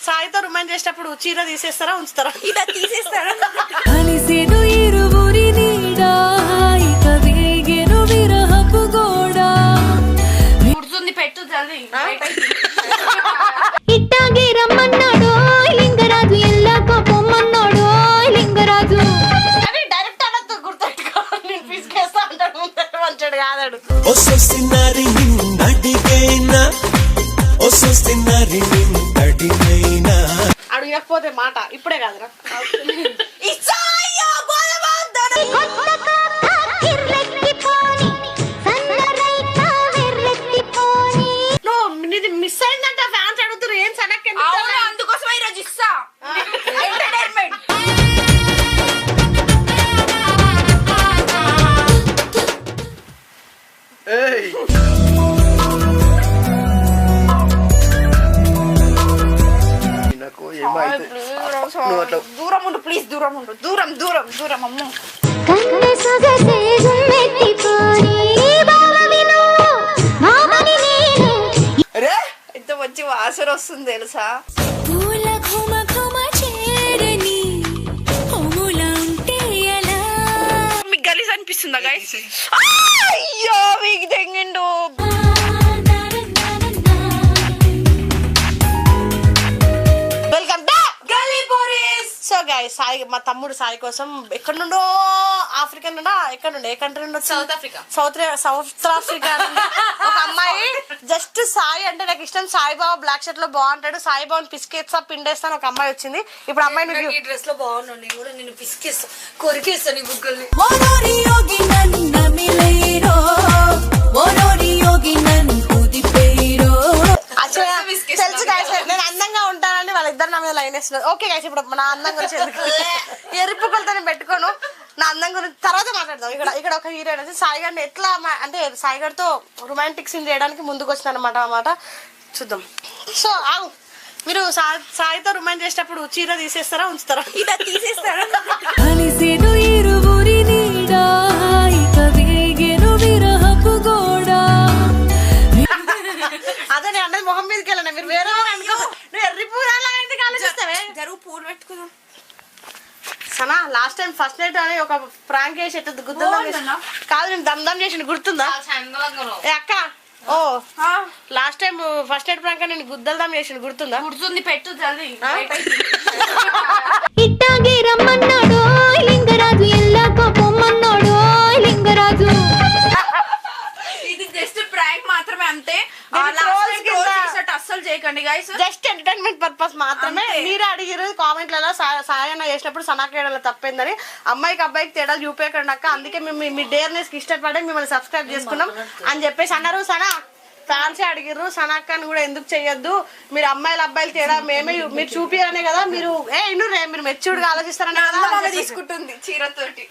సాయితో రుమాన్ చేసేటప్పుడు చీర తీసేస్తారా ఉంచుతారా? ఇలా తీసేస్తారా? గుర్తుంది పెట్టు జల్దీ. ఇట్టాగే రమ్మన్నాడు లింగరాజు, ఎల్లాకో పొమ్మన్నాడు లింగరాజు. అని డైరెక్ట్ అనొద్దు, గుర్తుపెట్టుకో. నేను పిసికేస్తా అంటాడు, మంచాడు కాదాడు. అడగకపోతే మాట ఇప్పుడే కాదురా. మిస్ అయిందంట, ఫ్యాన్స్ అడుగుతారు ఏం సనక్. అందుకోసం ఈరోజు ఇస్తా ఎంటర్టైన్మెంట్. దూరం ఉండు ప్లీజ్, దూరం ఉండు, దూరం దూరం దూరం. అమ్మ ఎంత మంచి వాసన వస్తుంది తెలుసా. మీకు గలీజ్ అనిపిస్తుందా గైస్? అయ్యో మీకు తెంగిండు. సో గైస్, సాయి మా తమ్ముడు సాయి కోసం ఎక్కడ నుండో ఆఫ్రికన్ నుండో ఎక్కడ నుండి ఏ కంట్రీ నుండి సౌత్ ఆఫ్రికా ఒక అమ్మాయి జస్ట్ సాయి అంటే నాకు ఇష్టం, సాయిబాబా బ్లాక్ షర్ట్ లో బాగుంటాడు, సాయిబాబాని పిసికేస్తా పిండేస్తాను ఒక అమ్మాయి వచ్చింది. ఇప్పుడు అమ్మాయి ఈ డ్రెస్ లో బాగున్నాను, నేను కూడా నిన్ను పిసికేస్తా, కొరికేస్తాను ఈ బుగ్గల్ని. తెలుసు గైస్, నేను అందంగా ఉంటానని వాళ్ళిద్దరు నా మీద లైన్ వేస్తున్నారు. ఓకే గైస్, ఇప్పుడు నా అందం గురించి ఎరుపుకలతో పెట్టుకోను, నా అందం గురించి తర్వాత మాట్లాడదాం. ఇక్కడ ఒక హీరోయిన్ వచ్చి సాయి గారిని ఎట్లా అంటే సాయి గారితో రొమాంటిక్ సీన్ చేయడానికి ముందుకు వచ్చిన అన్నమాట. చూద్దాం. సో మీరు సాయితో రొమాంట్ చేసేటప్పుడు చీర తీసేస్తారా ఉంచుతారా? ఇలా తీసేస్తారా? అదే నేను అన్నది మొహం మీదకి వెళ్ళినా, మీరు వేరే అనుకో. నువ్వు ఎర్రి పూరాలా ఆలోచిస్తావే. జరుగు పూలు పెట్టుకుందాం. Sana last time first night అని ఒక ప్రాంక్ చేసి గుర్తుందా? కాదు, నేను దమ్ చేసిన గుర్తుందా? అక్క ఓ last time first night prank నేను గుద్దల్దాం చేసిన గుర్తుందా? గుర్తుంది, పెట్టు జల్దీ. ఇట్టాగే రమ్మన్నాడు లింగరాజు, ఎల్లాకో పొమ్మన్నాడు లింగరాజు. ఇది జస్ట్ ప్రాంక్ మాత్రమే, అంతే. అస్సలు చేయకండి గైస్, జస్ట్ ఎంటర్టైన్మెంట్ పర్పస్ మాత్రమే. మీరే అడిగిరు కామెంట్లలో సాయన్న చేసినప్పుడు సనాకేడలో తప్పిందని. అమ్మాయికి అబ్బాయికి తేడాలు చూపేయకండి అక్క, అందుకే మేము మీ డేర్నెస్ కి ఇష్టపడే మిమ్మల్ని సబ్స్క్రైబ్ చేసుకున్నాం అని చెప్పేసి అన్నారు. సనా ఫ్యాన్సే అడిగిర్రు, సనాక్కని కూడా ఎందుకు చెయ్యొద్దు, మీరు అమ్మాయిల అబ్బాయిలు తేడా మేమే మీరు చూపియాలనే కదా, మీరు మీరు మెచ్యూర్డ్ గా ఆలోచిస్తారనే కదా తీసుకుంటుంది చీరతోటి.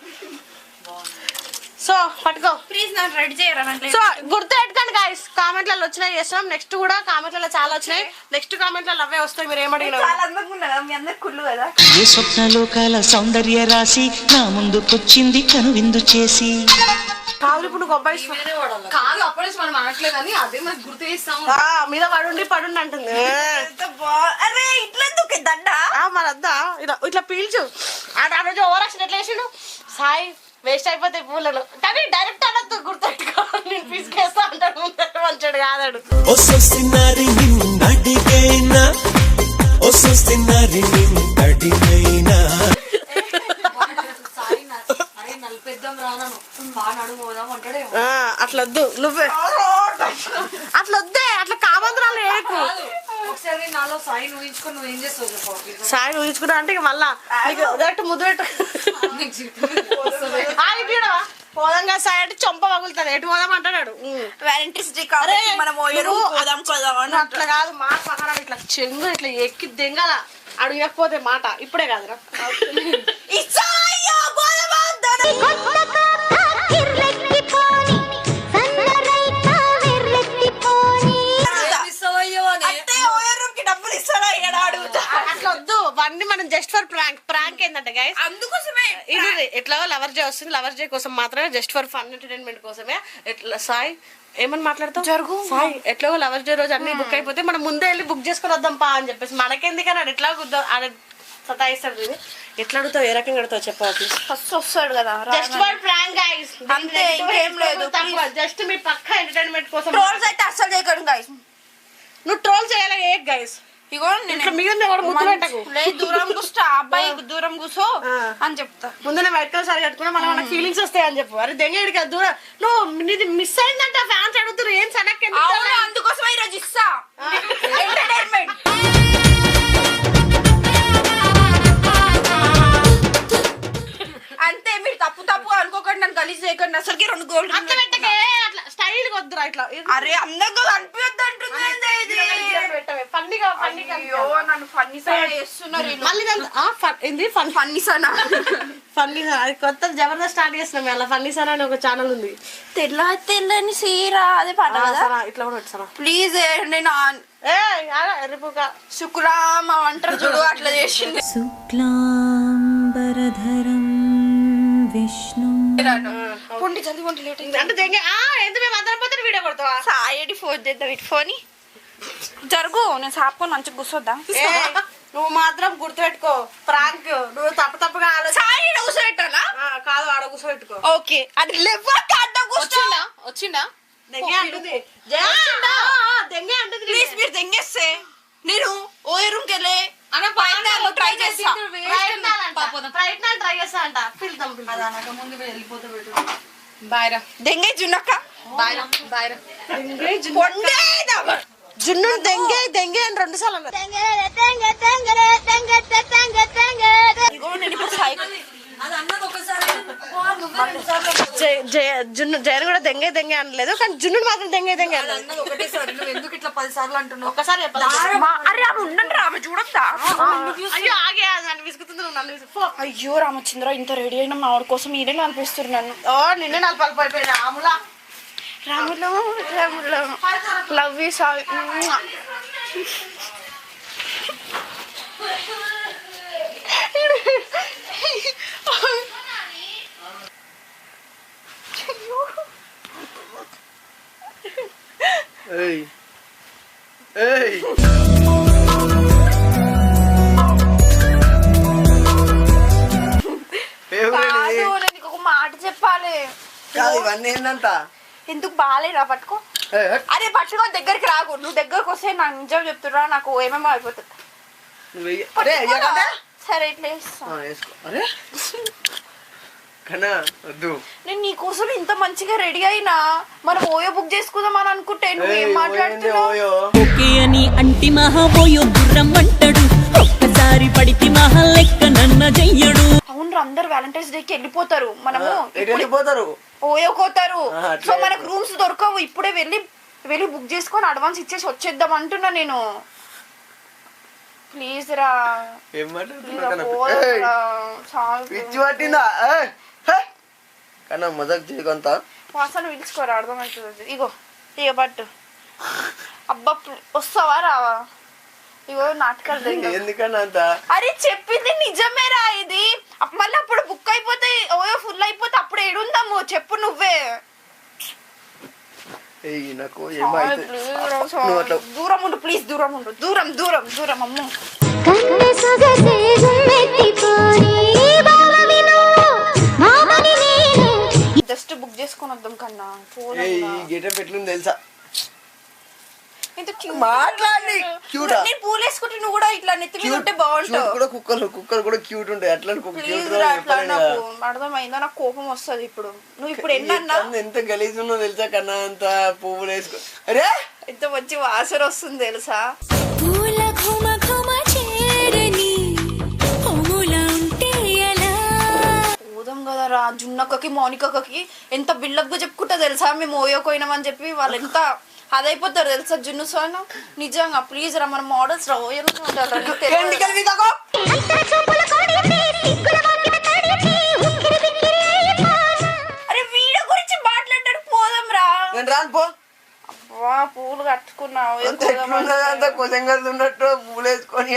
సో పట్టుకో ప్లీజ్, నాకు రెడీ చేయరా. సో గుర్తు పెట్టుకోండి గైస్, కామెంట్లలో వచ్చినాయి చేస్తున్నాం. నెక్స్ట్ కూడా కామెంట్లలో చాలా వచ్చినాయి, నెక్స్ట్ కామెంట్లలో అవే వస్తాయి. మీరు ఏమడిగినారు? చాలా అందంగా ఉన్నా మీ అందరు కుళ్ళు కదా. ఏ స్వప్నలోకాల సౌందర్య రాశి నా ముందుకొచ్చింది కనువిందు చేసి. కాదు ఇప్పుడు నువ్వు అబ్బాయి కాదు, అప్పటి నుంచి మనం అనట్లేదు అని అదే మనకు గుర్తు చేస్తాము. మీద పడుండి అంటుంది. అరే ఇట్లా ఎందుకు దండ మరద్దా ఇట్లా పీల్చు. ఆ రోజు ఓవరాక్షన్ ఎట్లా వేసిండు సాయి, వేస్ట్ అయిపోతాయి పూలను. కానీ డైరెక్ట్ అనొద్దు, గుర్తుపెట్టుకో. నేను పిసికేస్తా అంటాడు, మంచాడు కాదాడు. అట్లొద్దు, నువ్వే అట్లొద్దే, అట్లా కామంత్రాలు ఏకు. ఒకసారి నాలో సాయి ఊహించుకొని నువ్వు ఏం చేస్తావు? సాయి ఊహించుకున్నా అంటే మళ్ళా డైరెక్ట్ ముద్దు పెట్టు. పోదాంగా సాయి అంటే చంప పగులుతాడు, ఎటు పోదాం అంటాడు. అట్లా కాదు, మాట పక్కన ఇట్లా చెంగు ఇట్లా ఎక్కి దెంగాల అడగకపోతే మాట ఇప్పుడే కాదురా. అట్లా వద్దు, అవన్నీ మనం జస్ట్ ఫర్ ప్రాంక్ ఏంటంటే గైస్, అందుకోసమే ఇది ఎట్లా లవర్ డే వస్తుంది, లవర్ డే కోసం మాత్రమే, జస్ట్ ఫర్ ఫన్ ఎంటర్టైన్మెంట్ కోసమే. ఎట్లా సాయి ఏమని మాట్లాడతావు జరుగు. సాయి ఎట్లా లవర్స్ డే రోజు అన్ని బుక్ అయిపోతే మనం ముందే వెళ్ళి బుక్ చేసుకుని వద్దాం పా అని చెప్పేసి మనకెందుకని ఆడు ఎట్లా ఆడ సతాయిస్తాడు ఇది. ఎట్లా అడుగుతావు ఏ రకంగా అడుగుతావు చెప్పావు ప్లీజ్. ఫస్ట్ వస్తాడు కదా జస్ట్ ఫర్ ప్రాంక్ గైస్ అంతే, ఇంకేం లేదు. జస్ట్ మీ పక్క ఎంటర్టైన్మెంట్ కోసం. ట్రోల్స్ అయితే అస్సలు చేయకండి గైస్. నువ్వు ట్రోల్ చేయాలి ఏ గైస్ ఇగో ఇట్లా మీద కూడా ముద్దు పెట్టకు. లేదు దూరం కూర్చో, అబ్బాయి దూరం కూర్చో అని చెప్తా. ముందు వైట్ కలర్ సారీ కట్టుకున్నా మనం మనకు ఫీలింగ్స్ వస్తాయి అని చెప్పు. అరే దెంగేడికి అది దూరం నువ్వు నీది మిస్ అయిందంట ఫ్యాన్స్ అడుగుతారు ఏం సనక్ అవును, అందుకోసం ఈరోజు ఇస్తా ఎంటర్టైన్మెంట్. అంతే, మీరు తప్పు తప్పు అనుకోకండి, నన్ను గలీజ్ చేయకండి. అసలుకి 2 గోల్డ్ అట్లా పెట్టకే అట్లా స్టైల్ వద్దురా ఇట్లా. అరే అందంగా కనిపించద్దు అంటుంది ఇది. ఫన్నీగా ఫన్నీగా అయ్యో నన్ను ఫన్నీ సైడ్ చేస్తున్నారు వీళ్ళు. మళ్ళీ ఏంది ఫన్నీ సనా ఫన్నీ అది కొత్త జబర్దస్త్ స్టార్ట్ చేస్తున్నాం అలా ఫన్నీ సనా అని ఒక ఛానల్ ఉంది. తెల్లని సీరా అదే పాట కదా. సనా ఇట్లా కూడా వచ్చానా ప్లీజ్ నేను ఏ ఎర్రిపుక శుక్రామ అంటారు చూడు అట్లా చేసింది. శుక్లాంబరధరం విష్ణు పొండి జల్ది పొండి లేట్ అయింది. అంటే దెంగే ఎంత మేము అందరం పోతే వీడియో కొడతావా సాయడి ఫోన్ చేద్దాం ఇటు ఫోన్ జరుగు. నేను సాపుకొని మంచిగా కూర్చోద్దా. నువ్వు మాత్రం గుర్తుపెట్టుకో ప్రాంక్ నువ్వు తప్పుగా సాయి కూర్చోబెట్టాలా కాదు ఆడ కూర్చోబెట్టుకో. ఓకే అది లెవ్వక అడ్డ కూర్చోండా. వచ్చిండా దెంగే అంటుంది దెంగే అంటుంది. ప్లీజ్ మీరు దెంగేస్తే నేను ఓ రూమ్కి వెళ్ళే ట్రై చేస్తా. ప్రయత్నాలు ట్రై చేస్తా అంట పిలుతాం బాయ్రా దెంగే జున్నక్క బాయ్రా జున్ను దెంగే దెంగే అని 2 సార్లు అన్నారు. ఇగో నేను ఇప్పుడు సాయి జయన్ కూడా దెంగే దెంగే అనలేదు కానీ జున్ను మాత్రం దెంగే దెంగే అన్నది. ఒక్కసారి అరే ఆమె ఉండండి ఆమె చూడొద్దా. అయ్యో ఆగే నన్ను విసుకుతుంది నువ్వు నన్ను విసుకు. అయ్యో రామచంద్ర ఇంత రెడీ అయినా మా ఆవిడ కోసం ఈడే అనిపిస్తున్నారు నన్ను. ఓ నిన్నే 4 పలుపు అయిపోయినా ఆములా రాములో రాములో love you Sai. Hey. Hey. కాదు నేను ఒక మాట చెప్పాలి. కాదు ఇవన్నీ ఏంటంట ఎందుకు బాగాలేరా పట్టుకో. అరే పట్టుకో దగ్గరికి రాకు. నువ్వు దగ్గరకు వస్తే నాకు నిజం చెప్తున్నా నాకు ఏమేమో అయిపోతుంది. సరే ఇట్లా వేసుకో. అరే కన్నా వద్దు. నేను నీ కోసం ఇంత మంచిగా రెడీ అయినా మనం ఓయో బుక్ చేసుకుందాం అని అనుకుంటే నువ్వు ఏం మాట్లాడుతున్నావు. ఓకే అని అంటి మహా ఓయో గుర్రం అంటాడు ఒక్కసారి పడితే మహా లెక్క నన్న చెయ్యడు. అవును అందరు వ్యాలంటైన్స్ డేకి వెళ్ళిపోతారు మనము వెళ్ళిపోతారు ఓయో కోతారు. సో మనకు రూమ్స్ దొరకవు. ఇప్పుడే వెళ్ళి బుక్ చేసుకొని అడ్వాన్స్ ఇచ్చేసి వచ్చేద్దాం అంటున్నా నేను. ప్లీజ్ రా ఏం పిచ్చి పట్టిందా కన్నా మజాక్ చేయకంత వాసన పిలుచుకోరా అర్థమవుతుంది. ఇగో పట్టు. అబ్బా వస్తావా రావా. ఇగో నాటకాలు ఎందుకన్నా అంత. అరే చెప్పింది నిజమేరా ఇది. మళ్ళీ అప్పుడు బుక్ అయిపోతే ఓయో ఫుల్ అయిపోతే అప్పుడు ఏడుందాము చెప్పు నువ్వే. నాకు దూరం ఉండు ప్లీజ్. దూరం ఉండు. దూరం దూరం దూరం అమ్ము. జస్ట్ బుక్ చేసుకొని వద్దాం కన్నా. గెటప్ ఎట్లుంది తెలుసా. మాట్లాడి నేను పూలు వేసుకుంటే నువ్వు కూడా ఇట్లా నెత్తి మీద ఉంటే బాగుంటావు. కుక్కలు కూడా క్యూట్ ఉంటాయి. అట్లా అర్థమైందా. నాకు కోపం వస్తుంది ఇప్పుడు. నువ్వు ఇప్పుడు ఎన్నన్నా ఎంత గలీజ్ ఉన్నో తెలుసా కన్నా. అంత పువ్వులు వేసుకో. అరే ఎంత మంచి వాసన వస్తుంది తెలుసా. పోదాం కదా రా. జున్నక్కకి మౌనికకి ఎంత బిల్డప్ గా చెప్పుకుంటా తెలుసా. మేము ఓయోకోయినామని చెప్పి వాళ్ళు ఎంత అదైపోతారు తెలుసా జున్ను సోను. నిజంగా ప్లీజ్ రా మన మోడల్స్ రా ఓయో అరే వీడియో గురించి మాట్లాడాడు. పోదాం రా. రాను అబ్బా పూలు కట్టుకున్నావు. ఉన్నట్టు పూలు వేసుకొని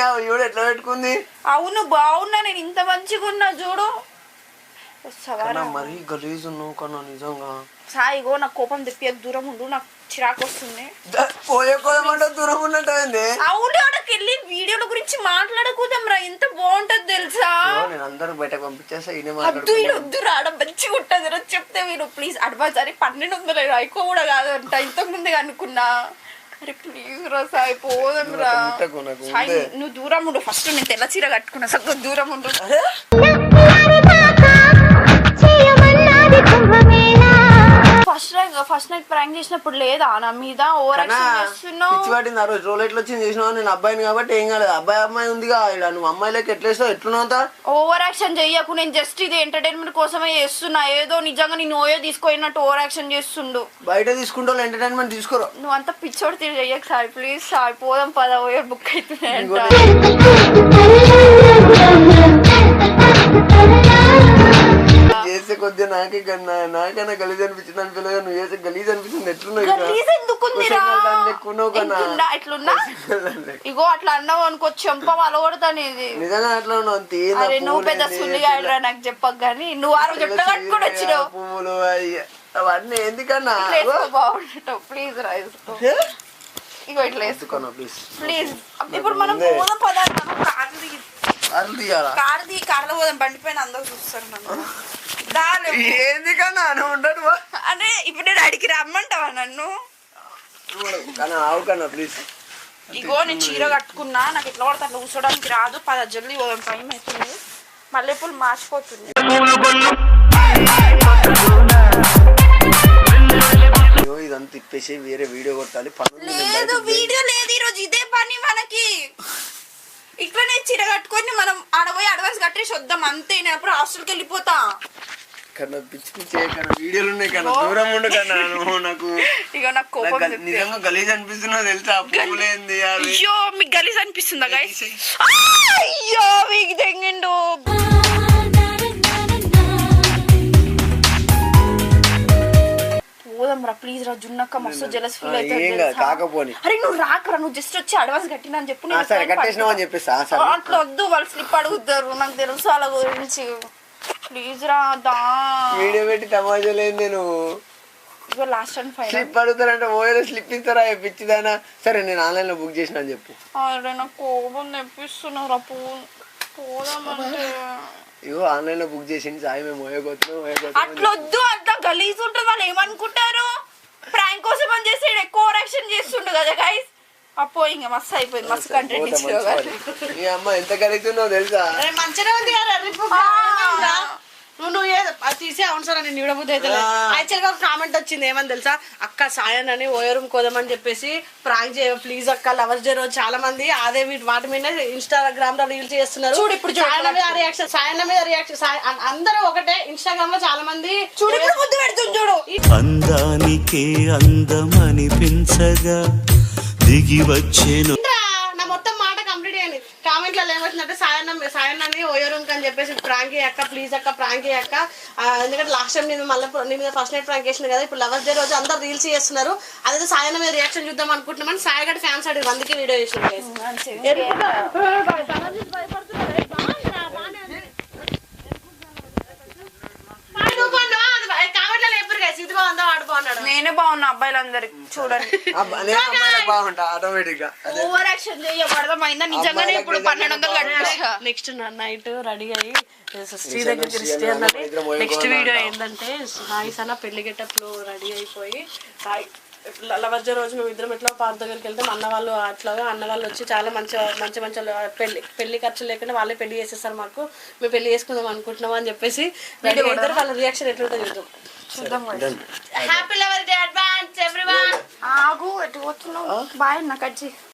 ఎట్లా పెట్టుకుంది. అవును బాగున్నా. నేను ఇంత మంచిగా ఉన్నా చూడు. మరీ గలీజ్ ఉన్నావు కన్నా నిజంగా. సాయిగో నాకు కోపం తెప్పి దూరం ఉండు, నాకు చిరాకు వస్తుంది. పోయే కోదమంటే దూరం ఉన్నట్టు అవుడికి వెళ్ళి వీడియోల గురించి మాట్లాడకూడదురా, ఎంత బాగుంటది తెలుసా. నేను అందరూ బయటకు పంపించేస్తా వద్దు వద్దు రాడ మంచిగా ఉంటది రా, చెప్తే మీరు ప్లీజ్ అడ్వాన్స్. అరే 1200 ఎక్కువ కూడా కాదంట, ఇంతకు ముందే అనుకున్నా. అరే ప్లీజ్ రా సాయి పోదాం రా. సాయి నువ్వు దూరం ఉండు, ఫస్ట్ నేను తెల్ల చీర కట్టుకున్నా, సగం దూరం ఉండు. ఫస్ట్ నైట్ ప్రాంక్ చేసినప్పుడు లేదా నా మీద ఓవర్ యాక్షన్ చేస్తున్నావు. పట్టింది ఆ రోజు రోలెట్లు వచ్చి చేసినావు. నేను అబ్బాయిని కాబట్టి ఏం కాలేదు, అబ్బాయి అమ్మాయి ఉందిగా, ఇలా నువ్వు అమ్మాయిలకి ఎట్లేస్తావు, ఎట్లున్నావుతా. ఓవర్ యాక్షన్ చెయ్యకు, నేను జస్ట్ ఇది ఎంటర్టైన్మెంట్ కోసమే చేస్తున్నా. ఏదో నిజంగా నేను ఓయో తీసుకున్నట్టు ఓవర్ యాక్షన్ చేస్తుండు. బయట తీసుకుంటా ఎంటర్టైన్మెంట్ తీసుకోరు. నువ్వు అంతా పిచ్చోడు తిరిగి చెయ్యకు సాయి ప్లీజ్. సాయి పోదాం పద, ఓయో బుక్ అవుతున్నాయంట. చేసే కొద్దిగా నాకే కన్నా నాకైనా గలీజ్ అనిపించింది అనిపించలేదు, నువ్వు చేసే గలీజ్ అనిపించింది. ఎట్లున్నావు ఇగో అట్లా అన్నావు అనుకో, చెంప వలగొడతానేది. నిజంగా అట్లా ఉన్నావు అంతే. అరే నువ్వు పెద్ద సుల్లిగాడురా నాకు చెప్పకు కానీ, నువ్వు ఆ రోజు ఎట్లా కట్టుకొని వచ్చినావు పువ్వులు అవన్నీ ఎందుకన్నా బాగుంటావు. ప్లీజ్ రా ఇగో ఇట్లా వేసుకోను ప్లీజ్. ఇప్పుడు మనం పోదాం పదార్థం, కార్లో పోదాం, బండిపైన అందరూ చూస్తారు నన్ను. ఎందుకన్నా నువ్వు ఉండదు అదే ఇప్పుడు నేను అడిగి రమ్మంటావా నన్ను? ఆవు కన్నా ప్లీజ్. ఇగో నేను చీర కట్టుకున్నా, నాకు ఎట్లా పడితే అట్లా కూర్చోడానికి రాదు. 10 జల్దీ పోదాం, టైం అవుతుంది, మల్లెపూలు మార్చిపోతుంది. ఇదంతా తిప్పేసి వేరే వీడియో కొట్టాలి. లేదు వీడియో లేదు ఈరోజు, ఇదే పని మనకి. ఇట్లనే చీర కట్టుకొని మనం ఆడపోయి అడ్వాన్స్ కట్టేసి వద్దాం అంతే. నేను అప్పుడు హాస్టల్కి వెళ్ళిపోతా. కన్నా పిచ్చి పిచ్చి వీడియోలు ఉన్నాయి కన్నా, దూరం ఉండు కన్నా. నువ్వు నాకు ఇక నాకు కోపం నిజంగా గలీజ్ అనిపిస్తున్నావు తెలుసా. పువ్వులేంది అయ్యో మీకు గలీజ్ అనిపిస్తుందా గైస్? అయ్యో మీకు తెంగిండు. పోదాం రా ప్లీజ్ రా, జున్నక్క మస్తు జెలస్ ఫీల్ అవుతుంది. అరే నువ్వు రాకరా, నువ్వు జస్ట్ వచ్చి అడ్వాన్స్ కట్టినా అని చెప్పు. అట్లా వద్దు, వాళ్ళు స్లిప్ అడుగుతారు, నాకు తెలుసు వాళ్ళ గురించి. ప్లీజ్ రా దా వీడియో పెట్టి తమాజా లేదు. నేను ఇగో లాస్ట్ అండ్ ఫైనల్ స్లిప్ అడుగుతారంటే ఓయో స్లిప్ ఇస్తారా పిచ్చిదానా. సరే నేను ఆన్లైన్ లో బుక్ చేసిన అని చెప్పు. అరే నాకు కోపం తెప్పిస్తున్నారా, పోదామంటే. ఇగో ఆన్లైన్ లో బుక్ చేసింది సాయి, మేము ఓయోగోతున్నాం. అట్లా వద్దు, అంత గలీజ్ ఉంటుంది. వాళ్ళు ఏమనుకుంటారు, ప్రాంక్ కోసం అని చేసి ఎక్కువ యాక్షన్ చేస్తుండు కదా గైస్. అప్పో ఇంకా మస్తు అయిపోయింది, మస్తు కంటెంట్ ఇచ్చి. ఈ అమ్మ ఎంత గలీజ్ ఉన్నావు తెలుసా. మంచిగా ఉంది నువ్వు అది తీసే. అవును సార్ నేను ఇవ్వబుద్ధి అయితే యాక్చువల్ గా ఒక కామెంట్ వచ్చింది, ఏమని తెలుసా, అక్క సాయన్ అని ఓయరూమ్ కోదామని చెప్పేసి ప్రాంక్ చేయ ప్లీజ్ అక్క, లవర్స్ డే రోజు చాలా మంది అదే వాటి మీద ఇన్స్టాగ్రామ్ లో రీల్స్ చేస్తున్నారు. చూడు ఇప్పుడు సాయన మీద రియాక్షన్, సాయన మీద రియాక్షన్, అందరూ ఒకటే. ఇన్స్టాగ్రామ్ లో చాలా మంది చూడు ఇప్పుడు ముద్దు పెడుతుంది చూడు. అందానికే అందమనిపించగా దిగి వచ్చేను. నా మొత్తం మాట కంప్లీట్ అయ్యింది. కామెంట్లలో ఏమవుతుందంటే సాయన్నని ఓయో రూమ్ అని చెప్పేసి ప్రాంక్ అక్క ప్లీజ్ అక్క ప్రాంక్ అక్క. ఎందుకంటే లాస్ట్ టైం నేను మళ్ళీ నీ మీద ఫస్ట్ నైట్ ప్రాంక్ చేసిన కదా, ఇప్పుడు లవర్స్ డే రోజు అందరు రీల్స్ చేస్తున్నారు. అదే సాయన్న మీద రియాక్షన్ చూద్దాం అనుకుంటున్నామని సాయి గడి ఫ్యాన్స్ అడిగి అందుకే వీడియో చేసిన. నేనే బాగున్నా అబ్బాయిలందరికి చూడండి. బాగుంటా ఆటోమేటిక్ గా. ఓవర్ యాక్షన్ చేయబడదామైందా నిజంగానే. ఇప్పుడు 1200 కట్టా. నెక్స్ట్ నైట్ రెడీ అయ్యి శ్రీ దగ్గరికి రిస్టే అన్నది. నెక్స్ట్ వీడియో ఏంటంటే సాయి సన పెళ్లి గెటప్ లో రెడీ అయిపోయి సాయి లవర్స్ డే రోజు మేము ఇద్దరం ఎట్లా పార్క్ దగ్గరికి వెళ్తాం. అన్న వాళ్ళు అట్లాగా అన్న వాళ్ళు వచ్చి చాలా మంచి పెళ్లి ఖర్చులు లేకుండా వాళ్ళే పెళ్లి చేసేస్తారు మాకు. మేము పెళ్లి చేసుకుందాం అనుకుంటున్నాం అని చెప్పేసి వీడియో ఇద్దరు వాళ్ళ రియాక్షన్ ఎట్లుంటుందో చూద్దాం. Happy lovers day advance everyone. ఆగు ఎటు పోతున్నావు? బాయ్ నాకు వచ్చి